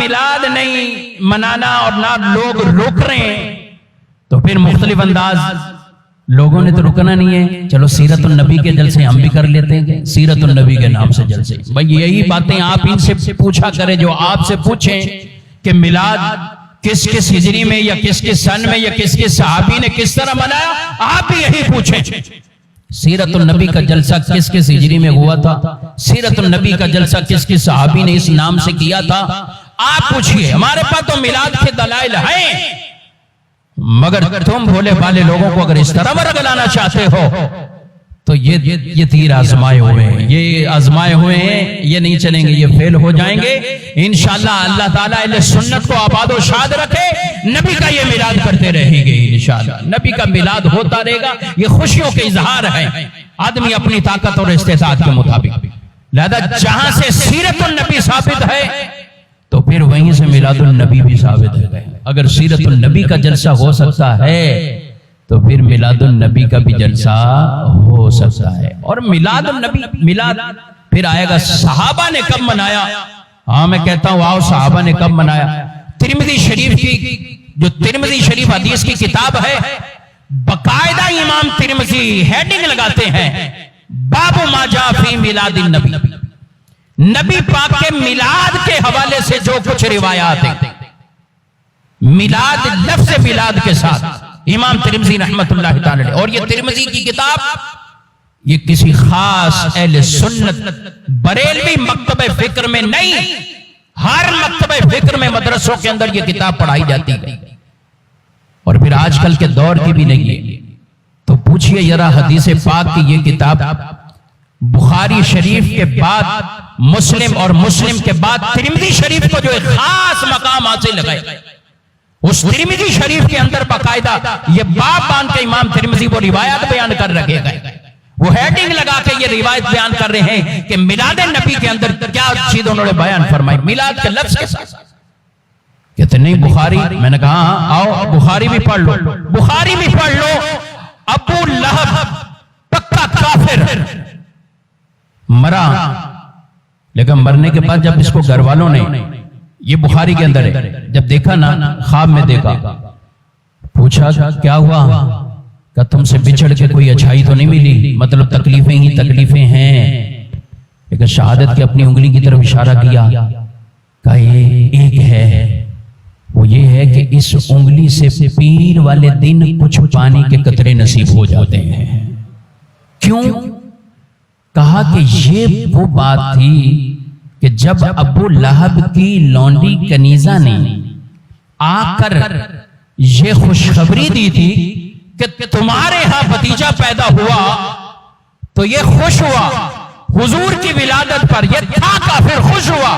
میلاد نہیں منانا اور نہ لوگ رک رہے ہیں، تو پھر مختلف انداز، لوگوں نے تو رکنا نہیں ہے، چلو سیرت النبی کے جلسے ہم بھی کر لیتے ہیں، سیرت النبی کے نام سے جلسے۔ بھائی یہی باتیں آپ ان سے پوچھا کریں جو آپ سے پوچھیں کہ میلاد کس کس ہجری میں یا کس کس سن میں یا کس کس صحابی نے کس طرح منایا، آپ بھی یہی پوچھیں۔ سیرت النبی کا جلسہ کس کس ہجری میں ہوا تھا، سیرت النبی کا جلسہ کس کس صحابی نے اس نام سے کیا تھا، آپ پوچھئے۔ ہمارے پاس تو میلاد کے دلائل ہیں، مگر تم بھولے بھالے لوگوں کو اگر اس طرح ورگلانا چاہتے ہو تو یہ تیر آزمائے ہوئے ہیں، یہ آزمائے ہوئے ہیں، یہ نہیں چلیں گے، یہ فیل ہو جائیں گے۔ انشاءاللہ اللہ تعالیٰ اہل سنت کو آباد و شاد رکھے، نبی کا یہ میلاد کرتے رہیں گے انشاءاللہ، نبی کا میلاد ہوتا رہے گا، یہ خوشیوں کے اظہار ہیں، آدمی اپنی طاقت اور استطاعت کے مطابق۔ لہذا جہاں سے سیرت النبی ثابت ہے تو پھر وہیں سے میلاد النبی بھی ثابت ہے۔ اگر سیرت النبی کا جلسہ ہو سکتا ہے تو پھر میلاد النبی کا بھی جلسہ ہو سکتا ہے۔ اور میلاد النبی، میلاد پھر آئے گا صحابہ نے کب منایا۔ ہاں میں کہتا ہوں آؤ صحابہ نے کب منایا۔ ترمذی شریف کی جو ترمذی شریف حدیث کی کتاب ہے، باقاعدہ امام ترمذی ہیڈنگ لگاتے ہیں، باب ما جاء فی میلاد النبی، نبی پاک کے میلاد کے حوالے سے جو کچھ روایات ہیں، میلاد لفظ میلاد کے ساتھ، امام ترمذی رحمت اللہ تعالی علیہ۔ اور یہ ترمذی کی کتاب یہ کسی خاص اہل سنت بریلوی مکتب فکر میں نہیں، ہر مکتب فکر میں مدرسوں کے اندر یہ کتاب پڑھائی جاتی ہے، اور پھر آج کل کے دور کی بھی نہیں ہے۔ تو پوچھئے ذرا حدیث پاک کی یہ کتاب بخاری شریف کے بعد مسلم اور مسلم کے بعد ترمذی شریف کو جو ایک خاص مقام حاصل ہے، اس ترمذی شریف کے اندر باقاعدہ یہ باب باندھ کے امام ترمذی وہ روایت بیان کر رکھے گئے، وہ ہیڈنگ لگا کے یہ روایت بیان کر رہے ہیں کہ میلاد النبی کے اندر کیا چیز انہوں نے بیان فرمائی میلاد کے لفظ کے ساتھ۔ کہتے نہیں بخاری، میں نے کہا آؤ بخاری بھی پڑھ لو، بخاری بھی پڑھ لو۔ ابو لہب پکا کافر مرا، لیکن مرنے کے بعد جب اس کو گھر والوں نے، یہ بخاری کے اندر ہے، جب دیکھا نا خواب میں دیکھا، پوچھا کیا ہوا، کہ تم سے بچھڑ کے کوئی اچھائی تو نہیں ملی، مطلب تکلیفیں ہی تکلیفیں ہیں، لیکن شہادت کی اپنی انگلی کی طرف اشارہ کیا، کہا یہ ایک ہے، وہ یہ ہے کہ اس انگلی سے پیر والے دن کچھ پانی کے قطرے نصیب ہو جاتے ہیں۔ کیوں؟ کہا کہ یہ وہ بات تھی کہ جب ابو لہب کی لونڈی کنیزہ نے آ کر یہ خوشخبری دی تھی کہ تمہارے ہاں بھتیجا پیدا ہوا، تو یہ خوش ہوا حضور کی ولادت پر، یہ تھا کافر، خوش ہوا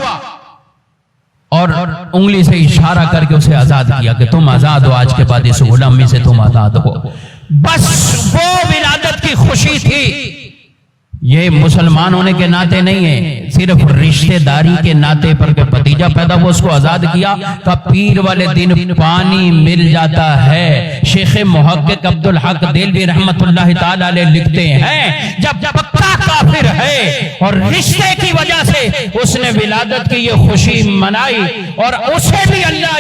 اور انگلی سے اشارہ کر کے اسے آزاد کیا کہ تم آزاد ہو، آج کے بعد اس غلامی سے تم آزاد ہو۔ بس وہ ولادت کی خوشی تھی، یہ مسلمان ہونے کے ناطے نہیں ہے، صرف رشتہ داری کے ناطے پر کہ بھتیجا پیدا ہوا اس کو آزاد کیا، کہ پیر والے دن پانی مل جاتا ہے۔ شیخ محقق عبدالحق دہلوی رحمت اللہ تعالی علیہ لکھتے ہیں جب پکا کافر ہے اور رشتے کی وجہ سے اس نے ولادت کی یہ خوشی منائی، اور اسے بھی اللہ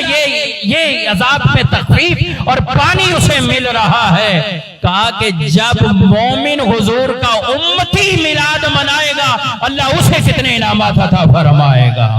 یہ عذاب میں تخفیف اور پانی اسے مل رہا ہے، کہا کہ جب مومن حضور کا امتی میلاد منائے گا اللہ اسے کتنے انعامات عطا فرمائے گا۔